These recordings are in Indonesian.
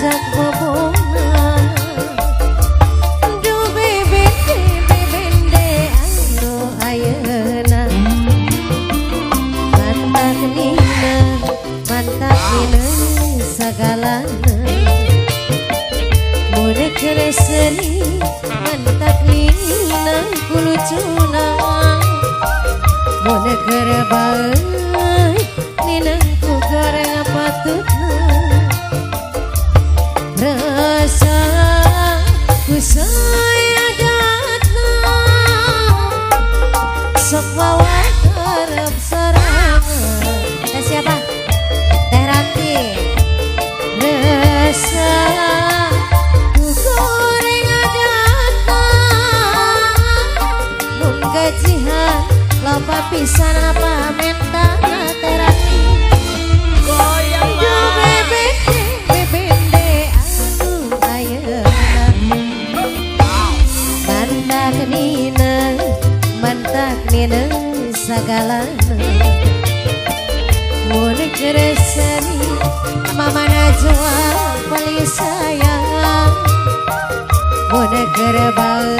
ngajak bobongan. Duh bebende anu ayeuna mantak nina sagalana mune kereseri mantak nina kulucuna mune kerebae nina ku goreng patutna rasa ku sayadatna sok bawa harap sorangan. Siapa? Teh Ranti. Rasa ku goreng adatna mun gajihan loba pisan apa mentana Teh Ranti. Goyang bebende anu ayeuna mantak nina sagalana mun keresani mama najwa paling sayang mun kerebae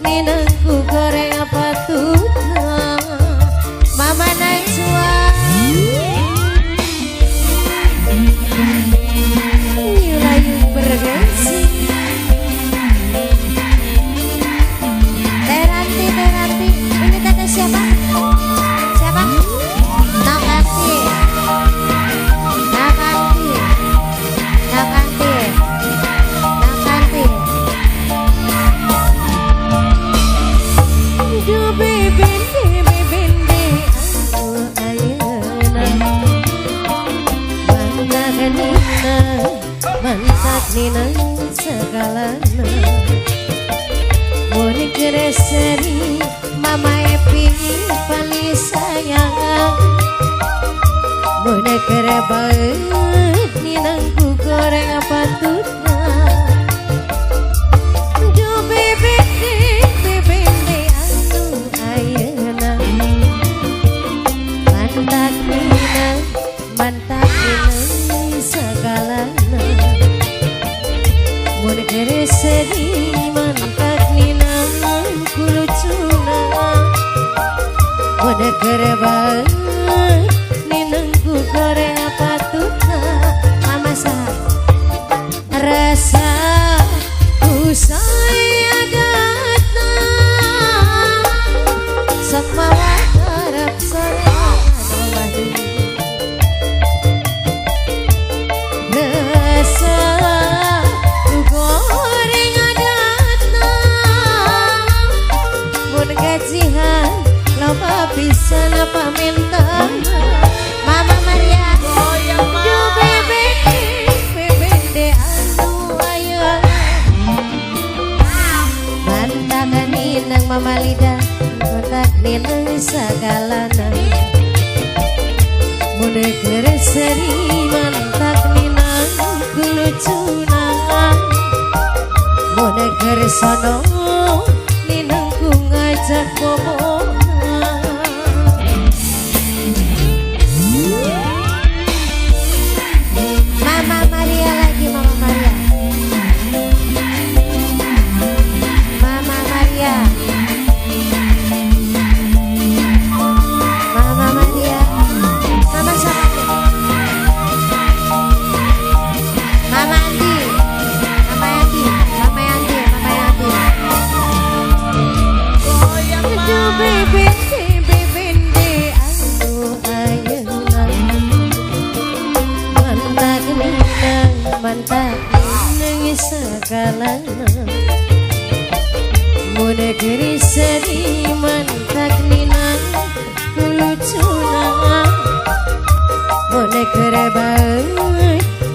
nina ku goreng patutna mama najwa nyulayu bergasi. Teh Ranti ini kata siapa? Mantak nina segalana mun kereseri mama Epi paling sayang mun kerebae nina ku goreng patutna duh bebende anu ayeuna mantak nina sagalana mun kereseri mantak nina kulucuna mun kerebae nina ku goreng patutna mama saha rasa ku sayadatna sok mawa harap sorangan rasa ku goreng adatna mun gajihan loba pisan apa mentana mama Maria duh bebende anu ayeuna mantak ninang mama Lida mantak ninang sagalana mun kereseri mantak ninang kulucuna mun keresono ninang ku ngajak bobongan. Mama Maria lagi Mama Maria Mama Maria Mama Maria Mama siapa? Mama Andi Mama Andi Mama Andi Mama Andi goyang duh bebende anu ayeuna mantak nina sagalana mun kereseri mantak nina kulucuna mun kerebae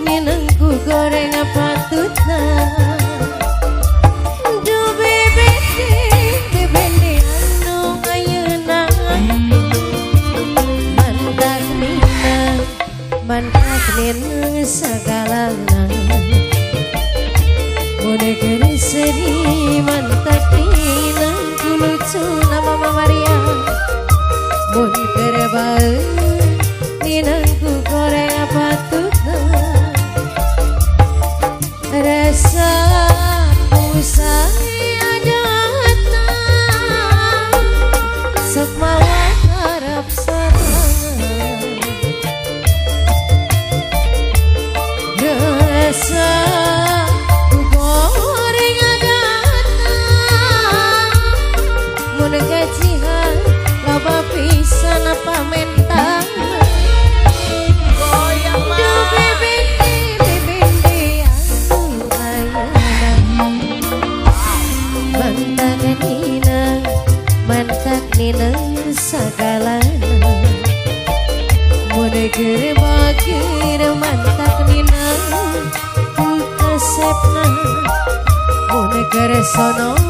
nina ku goreng patutna duh bebende anu ayeuna mantak nina sagalana mun kereseri mantak nina kulucuna mama Maria mun kerebae nina ku goreng patutna sono